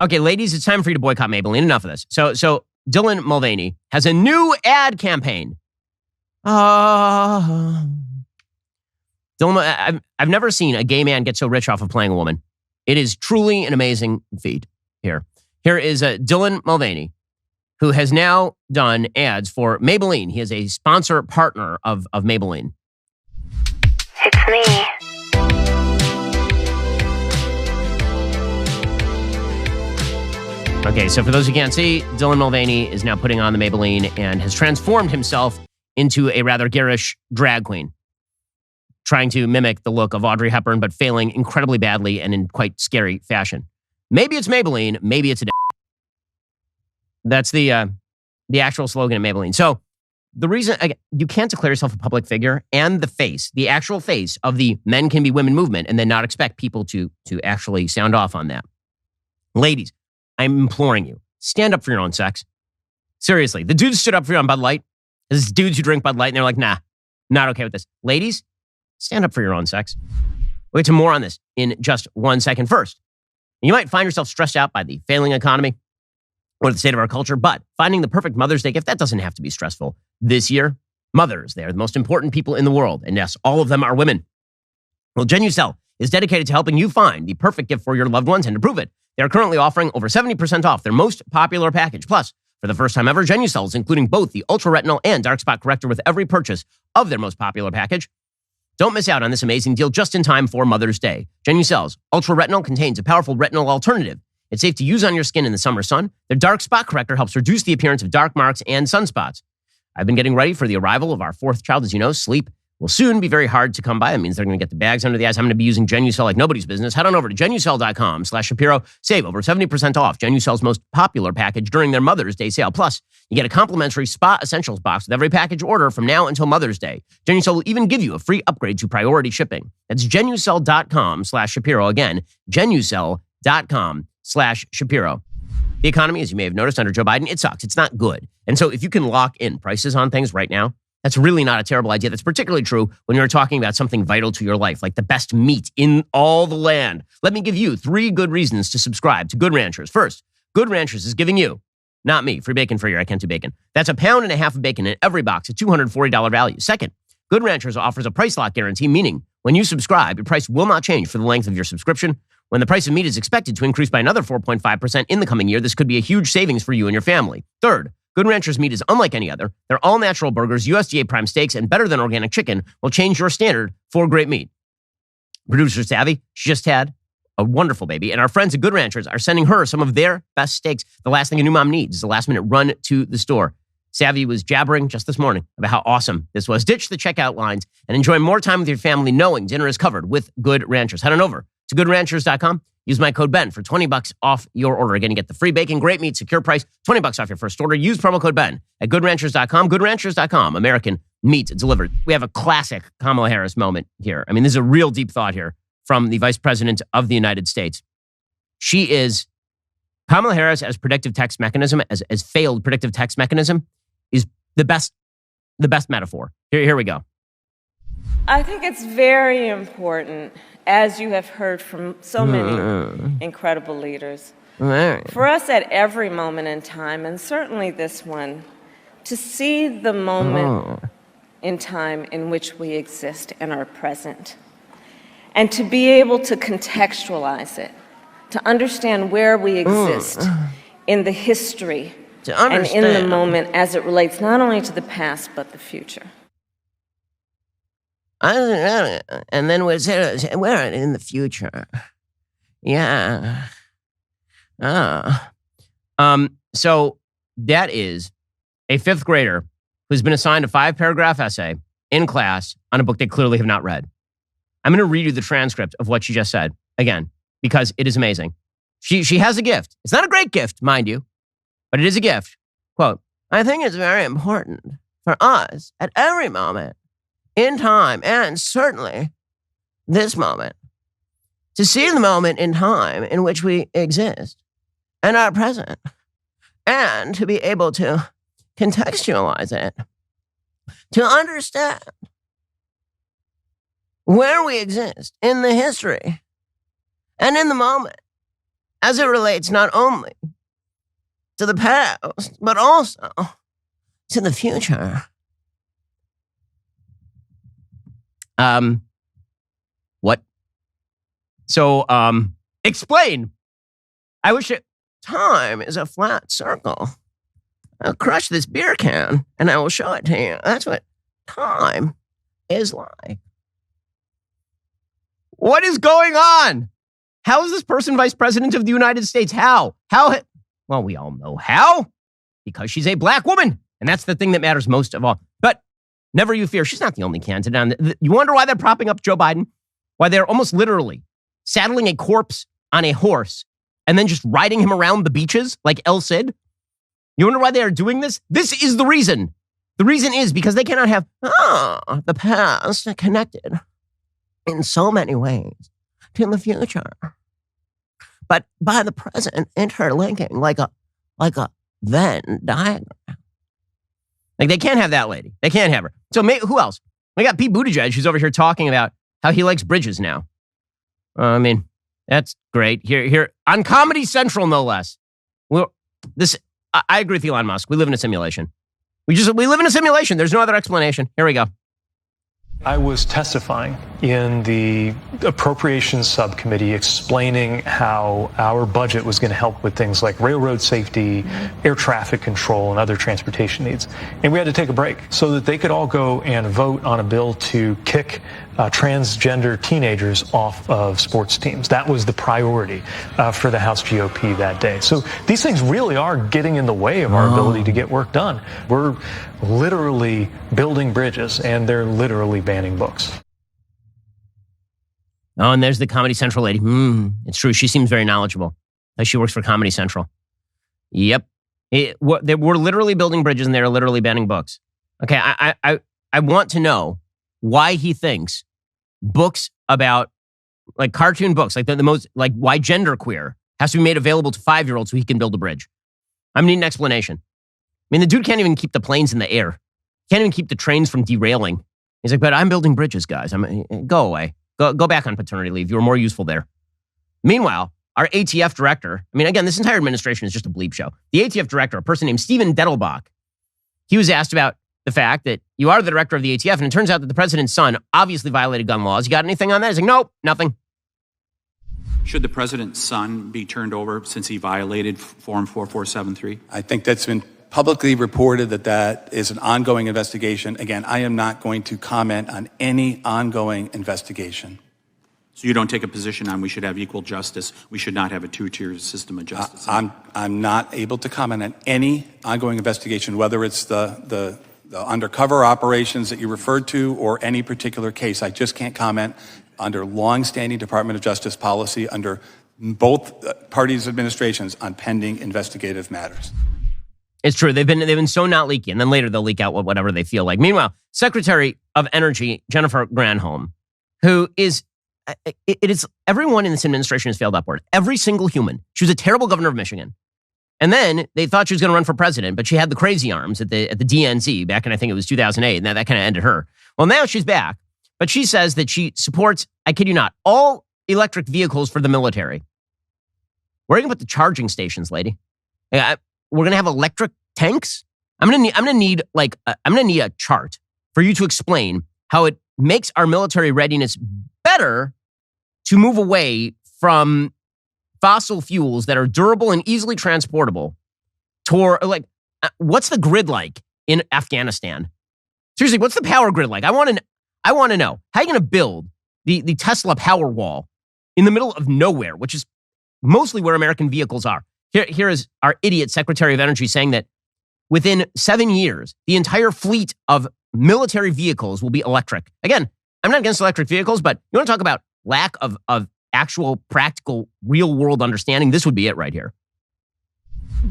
Okay, ladies, it's time for you to boycott Maybelline. Enough of this. So Dylan Mulvaney has a new ad campaign. Dylan, I've never seen a gay man get so rich off of playing a woman. It is truly an amazing feat here. Here is Dylan Mulvaney, who has now done ads for Maybelline. He is a sponsor partner of Maybelline. It's me. Okay, so for those who can't see, Dylan Mulvaney is now putting on the Maybelline and has transformed himself into a rather garish drag queen, trying to mimic the look of Audrey Hepburn, but failing incredibly badly and in quite scary fashion. Maybe it's Maybelline, maybe it's a That's the actual slogan of Maybelline. So the reason, again, you can't declare yourself a public figure and the actual face of the men can be women movement and then not expect people to actually sound off on that. Ladies, I'm imploring you, stand up for your own sex. Seriously, the dudes stood up for you on Bud Light. There's dudes who drink Bud Light and they're like, nah, not okay with this. Ladies, stand up for your own sex. We'll get to more on this in just 1 second. First, you might find yourself stressed out by the failing economy or the state of our culture, but finding the perfect Mother's Day gift, that doesn't have to be stressful. This year, mothers, they are the most important people in the world. And yes, all of them are women. Well, Genucell is dedicated to helping you find the perfect gift for your loved ones, and to prove it, they are currently offering over 70% off their most popular package. Plus, for the first time ever, Genucell is including both the Ultra Retinol and Dark Spot Corrector with every purchase of their most popular package. Don't miss out on this amazing deal just in time for Mother's Day. Genucell's Ultra Retinol contains a powerful retinol alternative. It's safe to use on your skin in the summer sun. Their Dark Spot Corrector helps reduce the appearance of dark marks and sunspots. I've been getting ready for the arrival of our fourth child. As you know, sleep will soon be very hard to come by. That means they're going to get the bags under the eyes. I'm going to be using Genucell like nobody's business. Head on over to Genucell.com/Shapiro. Save over 70% off Genucell's most popular package during their Mother's Day sale. Plus, you get a complimentary Spa Essentials box with every package order from now until Mother's Day. Genucell will even give you a free upgrade to priority shipping. That's Genucell.com/Shapiro. Again, Genucell.com/Shapiro. The economy, as you may have noticed under Joe Biden, it sucks. It's not good. And so if you can lock in prices on things right now, that's really not a terrible idea. That's particularly true when you're talking about something vital to your life, like the best meat in all the land. Let me give you 3 good reasons to subscribe to Good Ranchers. First, Good Ranchers is giving you, not me, free bacon for a year. I can't do bacon. That's £1.50 of bacon in every box, a $240 value. Second, Good Ranchers offers a price lock guarantee, meaning when you subscribe, your price will not change for the length of your subscription. When the price of meat is expected to increase by another 4.5% in the coming year, this could be a huge savings for you and your family. Third, Good Ranchers meat is unlike any other. They're all natural burgers, USDA prime steaks, and better than organic chicken will change your standard for great meat. Producer Savvy, she just had a wonderful baby, and our friends at Good Ranchers are sending her some of their best steaks. The last thing a new mom needs is a last-minute run to the store. Savvy was jabbering just this morning about how awesome this was. Ditch the checkout lines and enjoy more time with your family knowing dinner is covered with Good Ranchers. Head on over to goodranchers.com. Use my code BEN for $20 off your order. Again, you get the free bacon, great meat, secure price, $20 off your first order. Use promo code BEN at goodranchers.com. Goodranchers.com. American meat delivered. We have a classic Kamala Harris moment here. I mean, this is a real deep thought here from the Vice President of the United States. Kamala Harris as predictive text mechanism, as failed predictive text mechanism, is the best metaphor. Here we go. I think it's very important, as you have heard from so many incredible leaders, for us at every moment in time, and certainly this one, to see the moment in time in which we exist and are present, and to be able to contextualize it, to understand where we exist in the history and in the moment as it relates not only to the past but the future. And then we're in the future. Yeah. So that is a 5th grader who's been assigned a 5-paragraph essay in class on a book they clearly have not read. I'm going to read you the transcript of what she just said again, because it is amazing. She has a gift. It's not a great gift, mind you, but it is a gift. Quote, I think it's very important for us at every moment in time, and certainly this moment, to see the moment in time in which we exist and are present, and to be able to contextualize it, to understand where we exist in the history and in the moment as it relates not only to the past, but also to the future. What? So, explain. I wish time is a flat circle. I'll crush this beer can and I will show it to you. That's what time is like. What is going on? How is this person vice president of the United States? How? Well, we all know how. Because she's a black woman. And that's the thing that matters most of all. But never you fear, she's not the only candidate. You wonder why they're propping up Joe Biden? Why they're almost literally saddling a corpse on a horse and then just riding him around the beaches like El Cid? You wonder why they are doing this? This is the reason. The reason is because they cannot have the past connected in so many ways to the future. But by the present interlinking like a Venn diagram. Like they can't have that lady. They can't have her. So who else? We got Pete Buttigieg who's over here talking about how he likes bridges now. I mean, that's great. Here on Comedy Central, no less. I agree with Elon Musk. We live in a simulation. We live in a simulation. There's no other explanation. Here we go. I was testifying in the Appropriations Subcommittee explaining how our budget was going to help with things like railroad safety, air traffic control, and other transportation needs. And we had to take a break so that they could all go and vote on a bill to kick transgender teenagers off of sports teams. That was the priority for the House GOP that day. So these things really are getting in the way of our ability to get work done. We're literally building bridges, and they're literally banning books. Oh, and there's the Comedy Central lady. It's true. She seems very knowledgeable. Like she works for Comedy Central. Yep. We're literally building bridges, and they're literally banning books. Okay, I want to know why he thinks books about, like cartoon books, like the most, like why genderqueer has to be made available to 5-year-olds so he can build a bridge. I need an explanation. I mean, the dude can't even keep the planes in the air. Can't even keep the trains from derailing. He's like, but I'm building bridges, guys. Go away. Go back on paternity leave. You were more useful there. Meanwhile, our ATF director, I mean, again, this entire administration is just a bleep show. The ATF director, a person named Stephen Dettelbach, he was asked about the fact that you are the director of the ATF, and it turns out that the president's son obviously violated gun laws. You got anything on that? He's like, nope, nothing. Should the president's son be turned over since he violated Form 4473? I think that's been publicly reported that is an ongoing investigation. Again, I am not going to comment on any ongoing investigation. So you don't take a position on we should have equal justice, we should not have a two-tier system of justice? I'm not able to comment on any ongoing investigation, whether it's the undercover operations that you referred to or any particular case. I just can't comment under long-standing Department of Justice policy under both parties' administrations on pending investigative matters. It's true. They've been so not leaky, and then later they'll leak out whatever they feel like. Meanwhile, Secretary of Energy Jennifer Granholm, who is, it is everyone in this administration has failed upward. Every single human. She was a terrible governor of Michigan. And then they thought she was going to run for president, but she had the crazy arms at the DNC back in, I think it was 2008, and that kind of ended her. Well, now she's back, but she says that she supports, I kid you not, all electric vehicles for the military. Where are you going to put the charging stations, lady? We're going to have electric tanks? I'm going to need a chart for you to explain how it makes our military readiness better to move away from fossil fuels that are durable and easily transportable. What's the grid like in Afghanistan? Seriously, what's the power grid like? I want to know. How are you going to build the Tesla power wall in the middle of nowhere, which is mostly where American vehicles are? Here is our idiot Secretary of Energy saying that within 7 years, the entire fleet of military vehicles will be electric. Again, I'm not against electric vehicles, but you want to talk about lack of actual practical real world understanding? This would be it right here.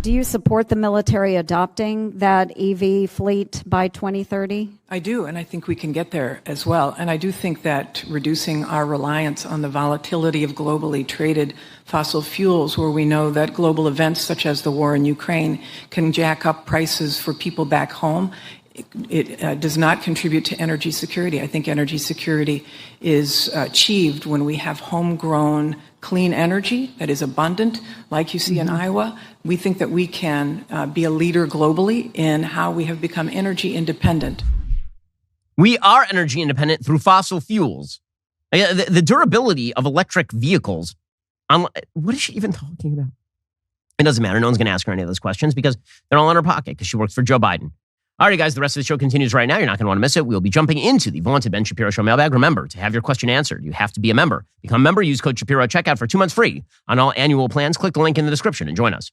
Do you support the military adopting that EV fleet by 2030? I do, and I think we can get there as well. And I do think that reducing our reliance on the volatility of globally traded fossil fuels, where we know that global events such as the war in Ukraine can jack up prices for people back home, it does not contribute to energy security. I think energy security is achieved when we have homegrown clean energy that is abundant, like you see in Iowa. We think that we can be a leader globally in how we have become energy independent. We are energy independent through fossil fuels. The durability of electric vehicles. What is she even talking about? It doesn't matter. No one's going to ask her any of those questions because they're all in her pocket because she works for Joe Biden. All right, guys, the rest of the show continues right now. You're not going to want to miss it. We'll be jumping into the vaunted Ben Shapiro Show mailbag. Remember, to have your question answered, you have to be a member. Become a member. Use code Shapiro at checkout for 2 months free on all annual plans. Click the link in the description and join us.